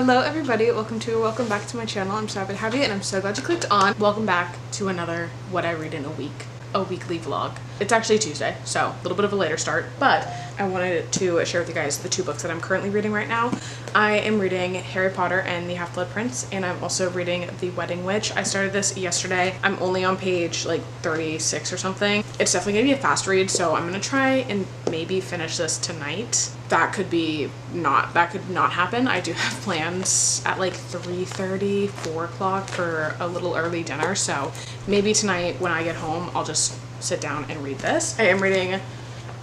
Hello everybody, welcome back to my channel. I'm so happy to have you and I'm so glad you clicked on. Welcome back to another What I Read in a Week, a weekly vlog. It's actually Tuesday, so a little bit of a later start, but I wanted to share with you guys the two books that I'm currently reading right now. I am reading Harry Potter and the Half-Blood Prince, and I'm also reading The Wedding Witch. I started this yesterday. I'm only on page like 36 or something. It's definitely gonna be a fast read, so I'm gonna try and maybe finish this tonight. That could not happen. I do have plans at like 3:30, 4 o'clock for a little early dinner, so maybe tonight when I get home I'll just sit down and read this. I am reading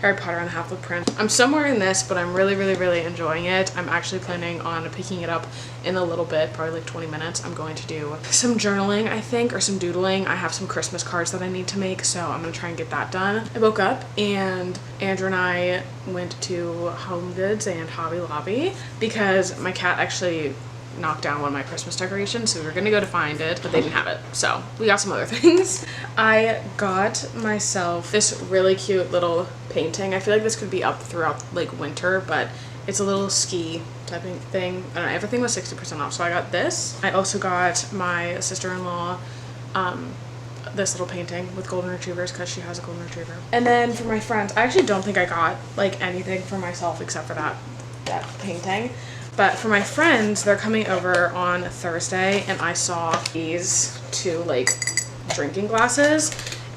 Harry Potter and the Half-Blood Prince. I'm somewhere in this, but I'm really enjoying it. I'm actually planning on picking it up in a little bit, probably like 20 minutes. I'm going to do some journaling, I think, or some doodling. I have some Christmas cards that I need to make, so I'm gonna try and get that done. I woke up and Andrew and I went to Homegoods and HobbyLobby because my cat actually knocked down one of my Christmas decorations, so we were gonna go to find it, but they didn't have it, so we got some other things. I got myself this really cute little painting. I feel like this could be up throughout like winter, but it's a little ski type of thing. I don't know, everything was 60% off, so I got this. I also got my sister-in-law this little painting with golden retrievers because she has a golden retriever. And then for my friends, I actually don't think I got like anything for myself except for that painting. But for my friends, they're coming over on Thursday, and I saw these two like drinking glasses,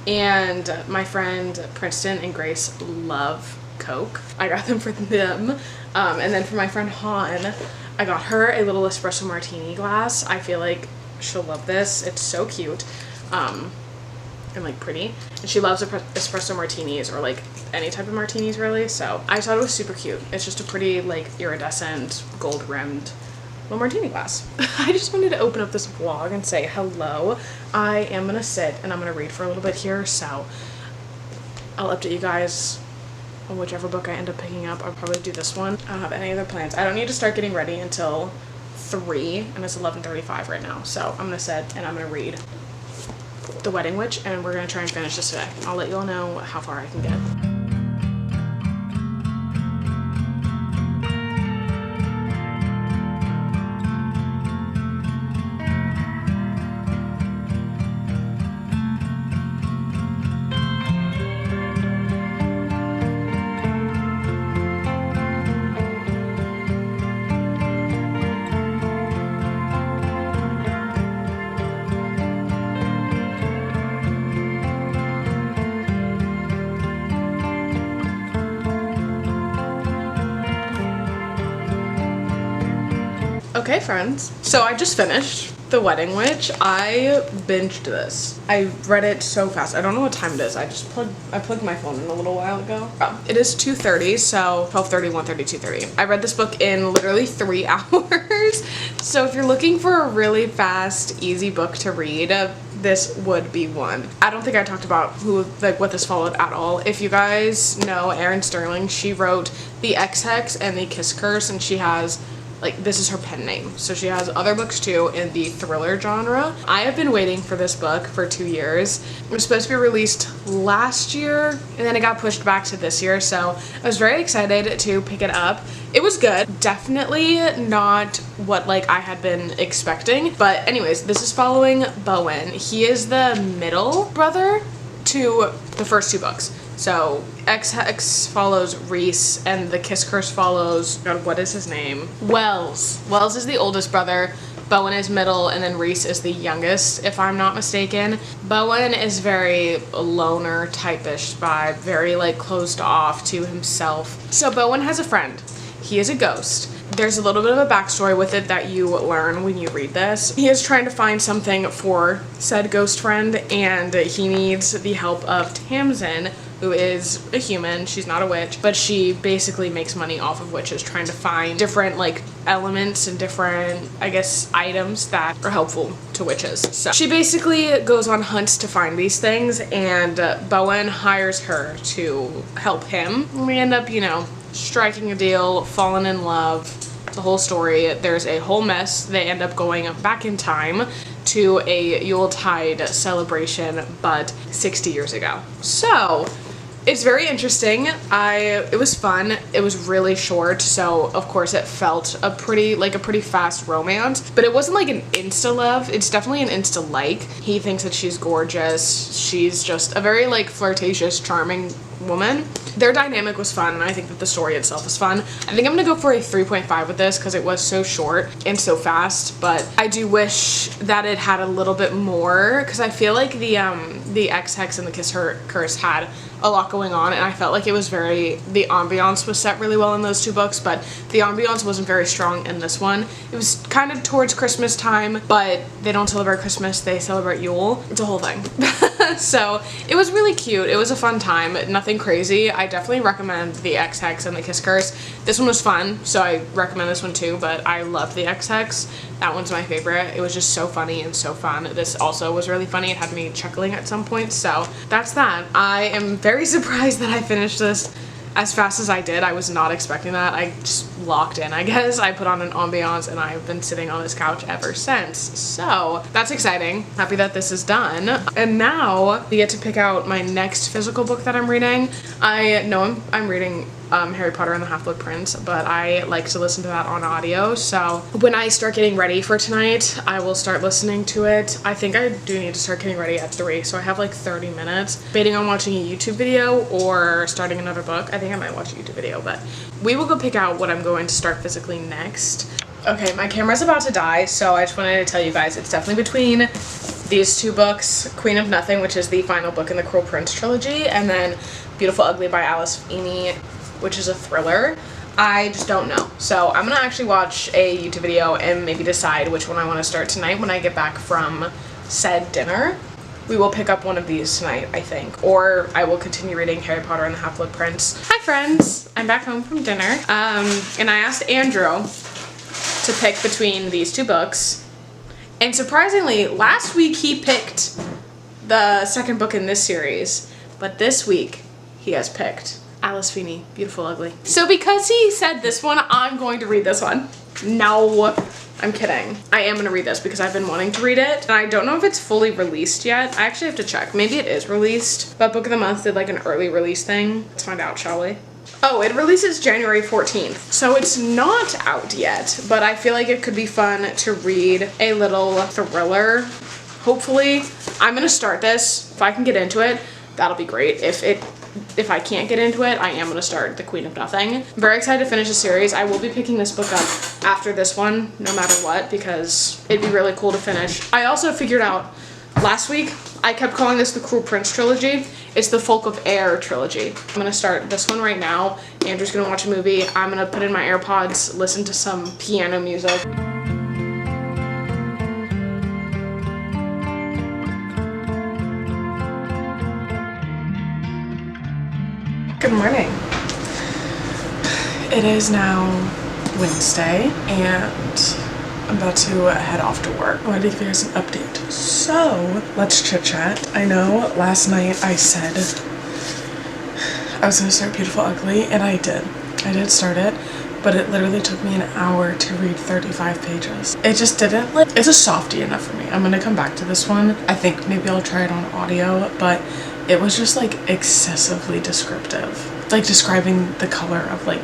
and my friend Princeton and Grace love Coke. I got them for them. And then for my friend Han, I got her a little espresso martini glass. I feel like she'll love this. It's so cute. And like pretty, and she loves espresso martinis, or like any type of martinis really, so I thought it was super cute. It's just a pretty like iridescent gold rimmed little martini glass. I just wanted to open up this vlog and say hello. I am gonna sit and I'm gonna read for a little bit here, so I'll update you guys on whichever book I end up picking up. I'll probably do this one. I don't have any other plans. I don't need to start getting ready until 3, and it's 11:35 right now, so I'm gonna sit and I'm gonna read The Wedding Witch, and we're gonna try and finish this today. I'll let you all know how far I can get. Okay friends, so I just finished The Wedding Witch. I binged this. I read it so fast. I don't know what time it is. I plugged my phone in a little while ago. Oh, it is 2:30, so 12:30, 1:30, 2:30. I read this book in literally 3 hours. So if you're looking for a really fast, easy book to read, this would be one. I don't think I talked about what this followed at all. If you guys know Erin Sterling, she wrote The X-Hex and The Kiss Curse, and she has this is her pen name. So she has other books too in the thriller genre. I have been waiting for this book for 2 years. It was supposed to be released last year, and then it got pushed back to this year, so I was very excited to pick it up. It was good. Definitely not what I had been expecting, but anyways, this is following Bowen. He is the middle brother to the first 2 books. So X-Hex follows Reese, and The Kiss Curse follows, God, what is his name? Wells. Wells is the oldest brother, Bowen is middle, and then Reese is the youngest, if I'm not mistaken. Bowen is very loner type-ish vibe, very closed off to himself. So Bowen has a friend. He is a ghost. There's a little bit of a backstory with it that you learn when you read this. He is trying to find something for said ghost friend, and he needs the help of Tamsin, who is a human. She's not a witch, but she basically makes money off of witches, trying to find different elements and different, I guess, items that are helpful to witches. So she basically goes on hunts to find these things, and Bowen hires her to help him. We end up, striking a deal, falling in love, the whole story. There's a whole mess. They end up going back in time to a Yuletide celebration, but 60 years ago. So It's very interesting. It was fun. It was really short, so of course it felt a pretty fast romance, but it wasn't like an insta love. It's definitely an insta like. He thinks that she's gorgeous. She's just a very like flirtatious, charming woman. Their dynamic was fun, and I think that the story itself was fun. I think I'm gonna go for a 3.5 with this because it was so short and so fast, but I do wish that it had a little bit more, because I feel like the X-Hex and the Kiss Her Curse had a lot going on, and I felt like it was the ambiance was set really well in those two books, but the ambiance wasn't very strong in this one. It was kind of towards Christmas time, but they don't celebrate Christmas, they celebrate Yule. It's a whole thing. So it was really cute. It was a fun time, nothing crazy. I definitely recommend the X-Hex and the Kiss Curse. This one was fun, so I recommend this one too, but I loved the X-Hex. That one's my favorite. It was just so funny and so fun. This also was really funny. It had me chuckling at some point, so that's that. I am very surprised that I finished this as fast as I did. I was not expecting that. I just locked in, I guess. I put on an ambiance and I've been sitting on this couch ever since. So that's exciting. Happy that this is done. And now we get to pick out my next physical book that I'm reading. I know I'm reading Harry Potter and the Half-Blood Prince, but I like to listen to that on audio, so when I start getting ready for tonight, I will start listening to it. I think I do need to start getting ready at 3, so I have like 30 minutes. Debating on watching a YouTube video or starting another book. I think I might watch a YouTube video, but we will go pick out what I'm going to start physically next. Okay, my camera's about to die, so I just wanted to tell you guys it's definitely between these two books, Queen of Nothing, which is the final book in the Cruel Prince trilogy, and then Beautiful Ugly by Alice Feeney, which is a thriller. I just don't know. So I'm gonna actually watch a YouTube video and maybe decide which one I want to start tonight when I get back from said dinner. We will pick up one of these tonight, I think, or I will continue reading Harry Potter and the Half-Blood Prince. Hi friends, I'm back home from dinner, and I asked Andrew to pick between these two books, and surprisingly, last week he picked the second book in this series, but this week he has picked Alice Feeney, Beautiful Ugly. So because he said this one, I'm going to read this one. No, I'm kidding. I am gonna read this because I've been wanting to read it, and I don't know if it's fully released yet. I actually have to check. Maybe it is released, but Book of the Month did like an early release thing. Let's find out, shall we? Oh, it releases January 14th, so it's not out yet, but I feel like it could be fun to read a little thriller, hopefully. I'm gonna start this. If I can get into it, that'll be great. If I can't get into it, I am going to start The Queen of Nothing. I'm very excited to finish the series. I will be picking this book up after this one, no matter what, because it'd be really cool to finish. I also figured out last week, I kept calling this the Cruel Prince trilogy. It's the Folk of Air trilogy. I'm going to start this one right now. Andrew's going to watch a movie. I'm going to put in my AirPods, listen to some piano music. Good morning. It is now Wednesday and I'm about to head off to work. I wanted to give you guys an update. So let's chit chat. I know last night I said I was gonna start Beautiful Ugly, and I did. I did start it, but it literally took me an hour to read 35 pages. It just didn't, it's a softie enough for me. I'm gonna come back to this one. I think maybe I'll try it on audio, but it was just like excessively descriptive. Like describing the color of like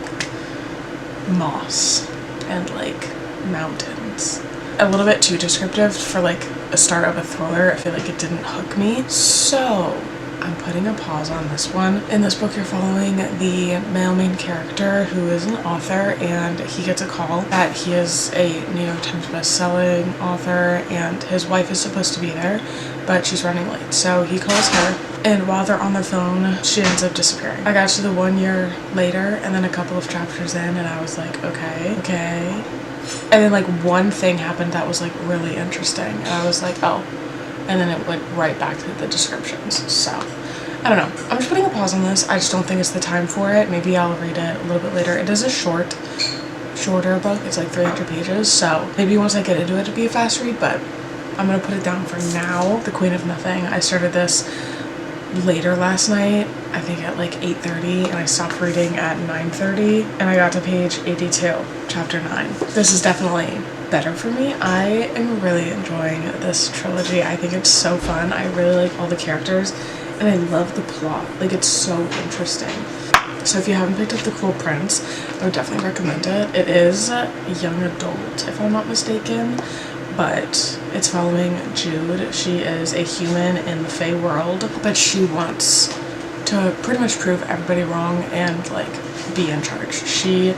moss and like mountains. A little bit too descriptive for like a start of a thriller. I feel like it didn't hook me. So I'm putting a pause on this one. In this book, you're following the male main character who is an author, and he gets a call that he is a New York Times best-selling author and his wife is supposed to be there, but she's running late. So he calls her, and while they're on the phone, she ends up disappearing. I got to the 1 year later, and then a couple of chapters in, and I was like, okay. And then like one thing happened that was like really interesting, and I was like, oh. And then it went right back to the descriptions. So I don't know, I'm just putting a pause on this. I just don't think it's the time for it. Maybe I'll read it a little bit later. It is a shorter book. It's like 300 pages, so maybe once I get into it it'll be a fast read, but I'm gonna put it down for now. The Queen of Nothing, I started this later last night, I think at like 8:30, and I stopped reading at 9:30, and I got to page 82, chapter 9. This is definitely better for me. I am really enjoying this trilogy. I think it's so fun. I really like all the characters and I love the plot. Like, it's so interesting. So if you haven't picked up The Cruel Prince, I would definitely recommend it. It is young adult, if I'm not mistaken, but it's following Jude. She is a human in the Fae world, but she wants to pretty much prove everybody wrong and, like, be in charge. She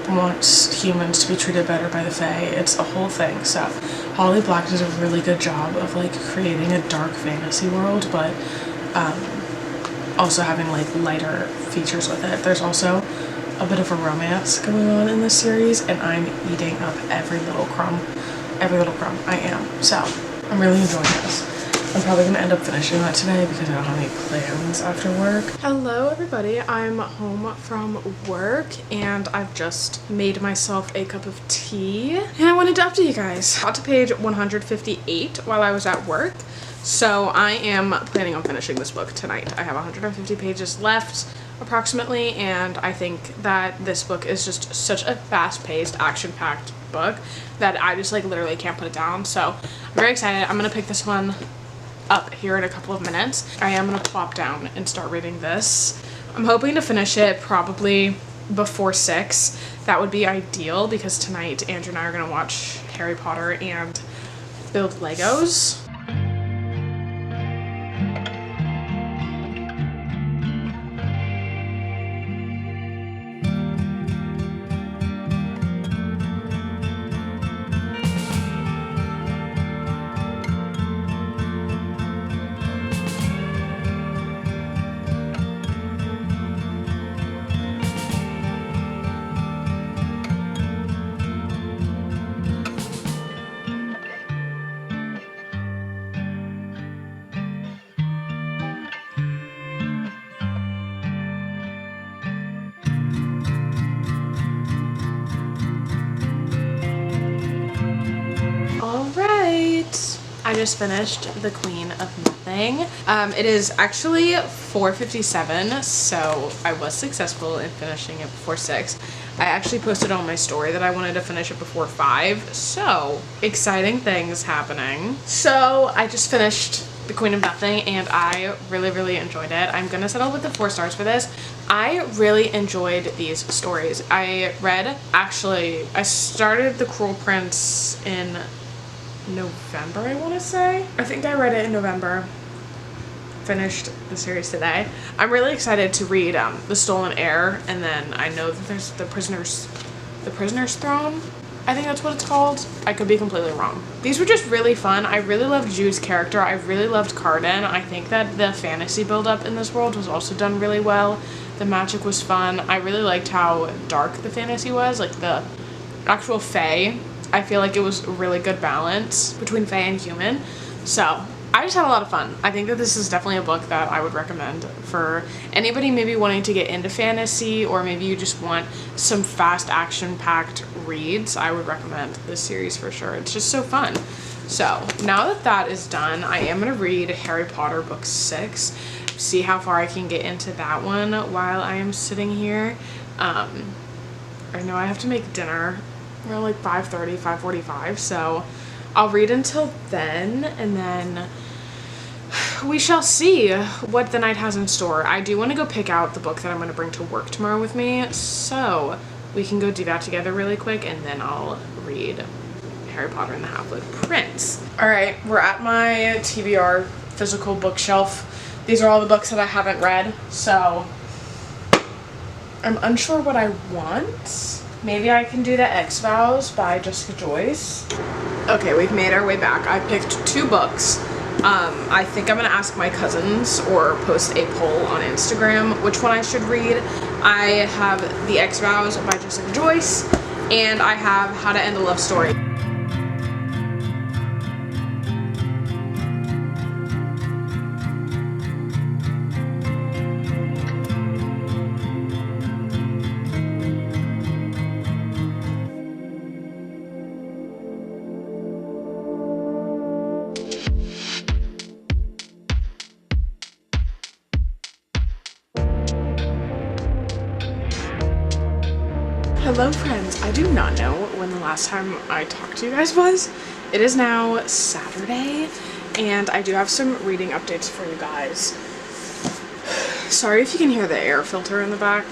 wants humans to be treated better by the Fae. It's a whole thing. So Holly Black does a really good job of, like, creating a dark fantasy world, but also having, like, lighter features with it. There's also a bit of a romance going on in this series, and I'm eating up every little crumb. Every little crumb. I am. So I'm really enjoying this. I'm probably going to end up finishing that today because I don't have any plans after work. Hello everybody, I'm home from work and I've just made myself a cup of tea and I wanted to update you guys. Got to page 158 while I was at work, so I am planning on finishing this book tonight. I have 150 pages left approximately, and I think that this book is just such a fast-paced, action-packed book that I just, like, literally can't put it down. So I'm very excited. I'm gonna pick this one up here in a couple of minutes. I am gonna plop down and start reading this. I'm hoping to finish it probably before 6. That would be ideal because tonight Andrew and I are gonna watch Harry Potter and build Legos. I just finished The Queen of Nothing. It is actually 4:57, so I was successful in finishing it before 6. I actually posted on my story that I wanted to finish it before 5, so exciting things happening. So I just finished The Queen of Nothing and I really enjoyed it. I'm gonna settle with the 4 stars for this. I really enjoyed these stories. I started The Cruel Prince in November, I want to say. I think I read it in November. Finished the series today. I'm really excited to read The Stolen Heir, and then I know that there's The Prisoner's Throne. I think that's what it's called. I could be completely wrong. These were just really fun. I really loved Jude's character. I really loved Carden. I think that the fantasy build-up in this world was also done really well. The magic was fun. I really liked how dark the fantasy was, like the actual Fae. I feel like it was a really good balance between Fae and human. So I just had a lot of fun. I think that this is definitely a book that I would recommend for anybody maybe wanting to get into fantasy, or maybe you just want some fast action-packed reads. I would recommend this series for sure. It's just so fun. So now that that is done, I am going to read Harry Potter book 6. See how far I can get into that one while I am sitting here. I know I have to make dinner around like 5:30, 5:45, so I'll read until then, and then we shall see what the night has in store. I do want to go pick out the book that I'm going to bring to work tomorrow with me, so we can go do that together really quick, and then I'll read Harry Potter and the Half-Blood Prince. Alright, we're at my TBR physical bookshelf. These are all the books that I haven't read, so I'm unsure what I want. Maybe I can do the X-Vows by Jessica Joyce. Okay, we've made our way back. I picked 2 books. I think I'm gonna ask my cousins or post a poll on Instagram which one I should read. I have the X-Vows by Jessica Joyce, and I have How to End a Love Story. Hello friends, I do not know when the last time I talked to you guys was. It is now Saturday, and I do have some reading updates for you guys. sorry if you can hear the air filter in the back.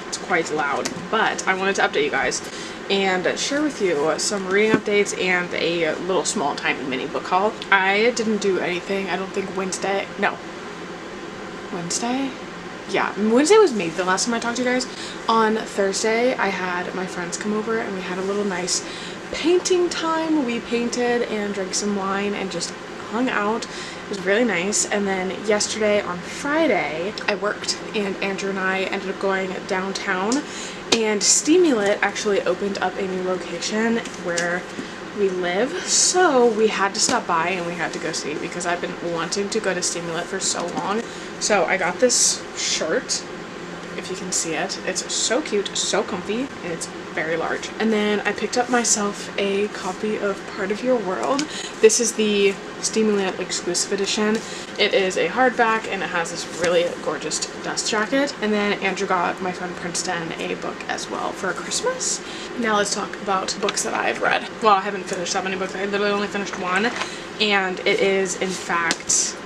It's quite loud, but I wanted to update you guys and share with you some reading updates and a little small tiny mini book haul. I didn't do anything, I don't think Wednesday? Yeah, Wednesday was maybe the last time I talked to you guys. On Thursday, I had my friends come over and we had a little nice painting time. We painted and drank some wine and just hung out. It was really nice. And then yesterday on Friday, I worked and Andrew and I ended up going downtown, and Steamulet actually opened up a new location where we live, so we had to stop by and we had to go see because I've been wanting to go to Steamulet for so long. So I got this shirt, if you can see it. It's so cute, so comfy, and it's very large. And then I picked up myself a copy of Part of Your World. This is the Steamulet exclusive edition. It is a hardback and it has this really gorgeous dust jacket. And then Andrew got my friend Princeton a book as well for Christmas. Now let's talk about books that I've read. Well, I haven't finished that many books. I literally only finished one, and it is in fact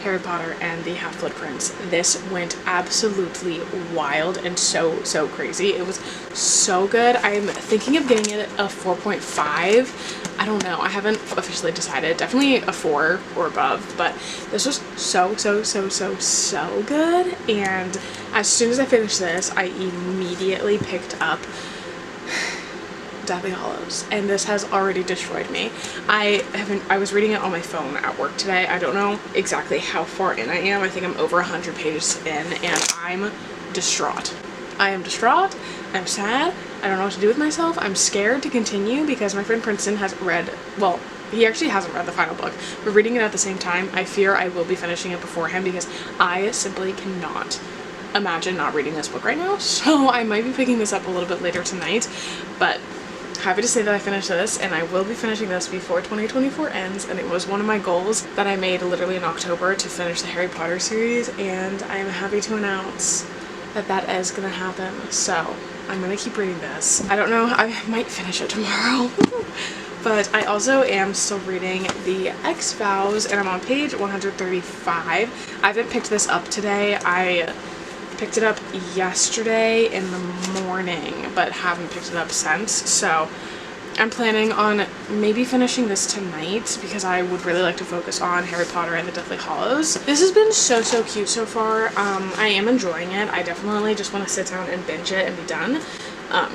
Harry Potter and the Half-Blood Prince. This went absolutely wild and so crazy. It was so good. I'm thinking of getting it a 4.5. I don't know. I haven't officially decided. Definitely a 4 or above, but this was so good. And as soon as I finished this, I immediately picked up Deathly Hallows, and this has already destroyed me. I was reading it on my phone at work today. I don't know exactly how far in I am. I think I'm over 100 pages in, and I'm distraught. I am distraught. I'm sad. I don't know what to do with myself. I'm scared to continue because my friend Princeton has read, well, he actually hasn't read the final book. We're reading it at the same time. I fear I will be finishing it before him because I simply cannot imagine not reading this book right now. So I might be picking this up a little bit later tonight, but happy to say that I finished this, and I will be finishing this before 2024 ends, and it was one of my goals that I made literally in October to finish the Harry Potter series, and I am happy to announce that that is gonna happen. So I'm gonna keep reading this. I don't know, I might finish it tomorrow. But I also am still reading the X-Vows, and I'm on page 135. I haven't picked this up today. I picked it up yesterday in the morning, but haven't picked it up since. So I'm planning on maybe finishing this tonight because I would really like to focus on Harry Potter and the Deathly Hallows. This has been so cute so far. I am enjoying it. I definitely just want to sit down and binge it and be done.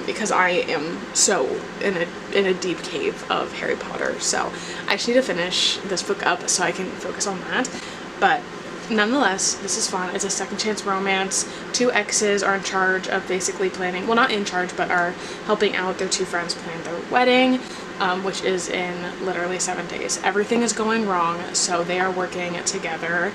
Because I am so in a deep cave of Harry Potter. So I just need to finish this book up so I can focus on that. But nonetheless, this is fun. It's a second chance romance. Two exes are in charge of basically planning, well, not in charge, but are helping out their two friends plan their wedding, which is in literally 7 days. Everything is going wrong, so they are working together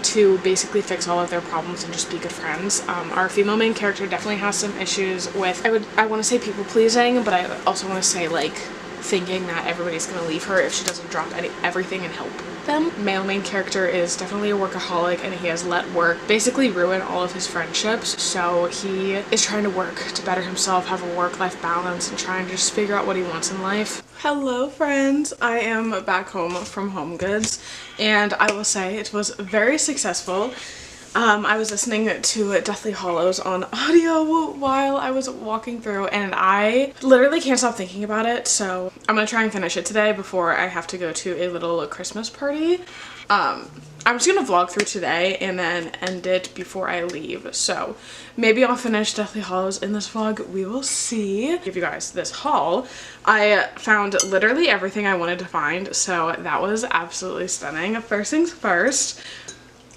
to basically fix all of their problems and just be good friends. Our female main character definitely has some issues with, I want to say people pleasing, but I also want to say like thinking that everybody's gonna leave her if she doesn't drop everything and help them. Male main character is definitely a workaholic, and he has let work basically ruin all of his friendships, so he is trying to work to better himself, have a work-life balance, and trying to just figure out what he wants in life. Hello friends, I am back home from HomeGoods, and I will say it was very successful. I was listening to Deathly Hallows on audio while I was walking through, and I literally can't stop thinking about it, so I'm gonna try and finish it today before I have to go to a little Christmas party. I'm just gonna vlog through today and then end it before I leave, so maybe I'll finish Deathly Hallows in this vlog. We will see. Give you guys this haul. I found literally everything I wanted to find, so that was absolutely stunning. First things first,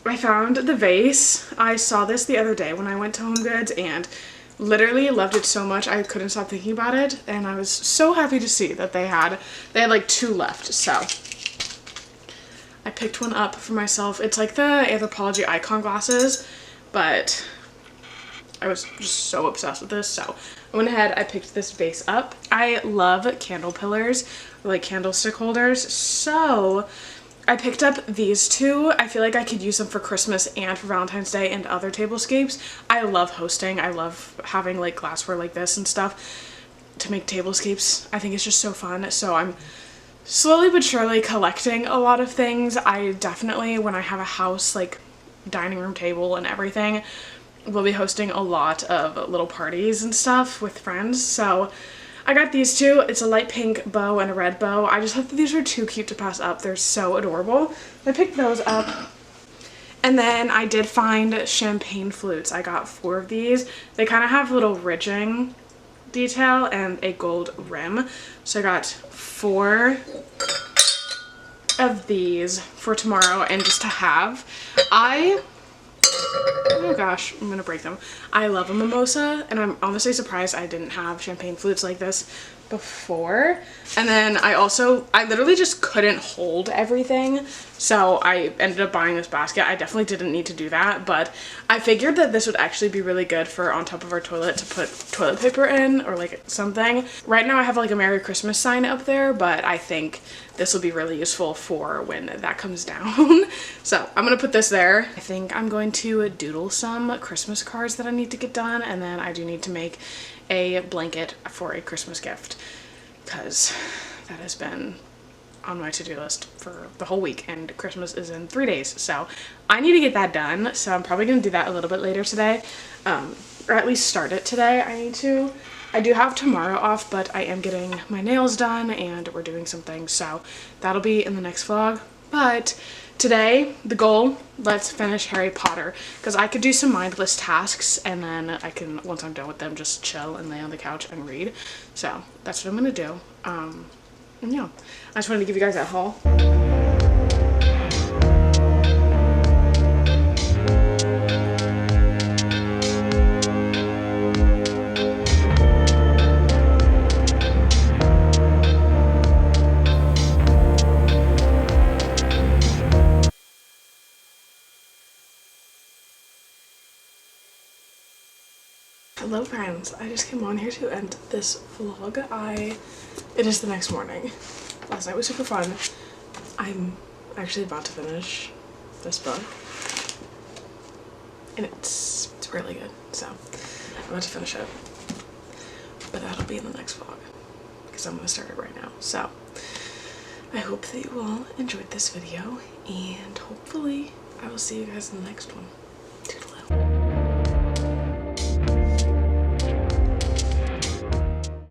I found the vase. I saw this the other day when I went to HomeGoods and literally loved it so much I couldn't stop thinking about it, and I was so happy to see that they had like 2 left, so I picked one up for myself. It's like the Anthropologie icon glasses, but I was just so obsessed with this, so I went ahead, I picked this vase up. I love candle pillars, like candlestick holders, so I picked up these 2. I feel like I could use them for Christmas and for Valentine's Day and other tablescapes. I love hosting. I love having like glassware like this and stuff to make tablescapes. I think it's just so fun. So I'm slowly but surely collecting a lot of things. I definitely, when I have a house like dining room table and everything. We'll be hosting a lot of little parties and stuff with friends. So I got these two. It's a light pink bow and a red bow. I just thought that these were too cute to pass up. They're so adorable. I picked those up. And then I did find champagne flutes. I got 4 of these. They kind of have a little ridging detail and a gold rim. So I got 4 of these for tomorrow and just to have. Oh gosh, I'm gonna break them. I love a mimosa, and I'm honestly surprised I didn't have champagne flutes like this before. And then I literally just couldn't hold everything, so I ended up buying this basket. I definitely didn't need to do that, but I figured that this would actually be really good for on top of our toilet to put toilet paper in or like something. Right now I have like a Merry Christmas sign up there, but I think this will be really useful for when that comes down. So I'm gonna put this there. I think I'm going to doodle some Christmas cards that I need to get done, and then I do need to make a blanket for a Christmas gift because that has been on my to-do list for the whole week, and Christmas is in 3 days, so I need to get that done. So I'm probably gonna do that a little bit later today, or at least start it today. I do have tomorrow off, but I am getting my nails done and we're doing some things, so that'll be in the next vlog. But today, the goal, let's finish Harry Potter, because I could do some mindless tasks and then I can, once I'm done with them, just chill and lay on the couch and read. So that's what I'm gonna do. And yeah, I just wanted to give you guys that haul. Hello friends, I just came on here to end this vlog. It is the next morning. Last night was super fun. I'm actually about to finish this book, and it's really good, so I'm about to finish it, but that'll be in the next vlog because I'm gonna start it right now. So I hope that you all enjoyed this video, and hopefully I will see you guys in the next one.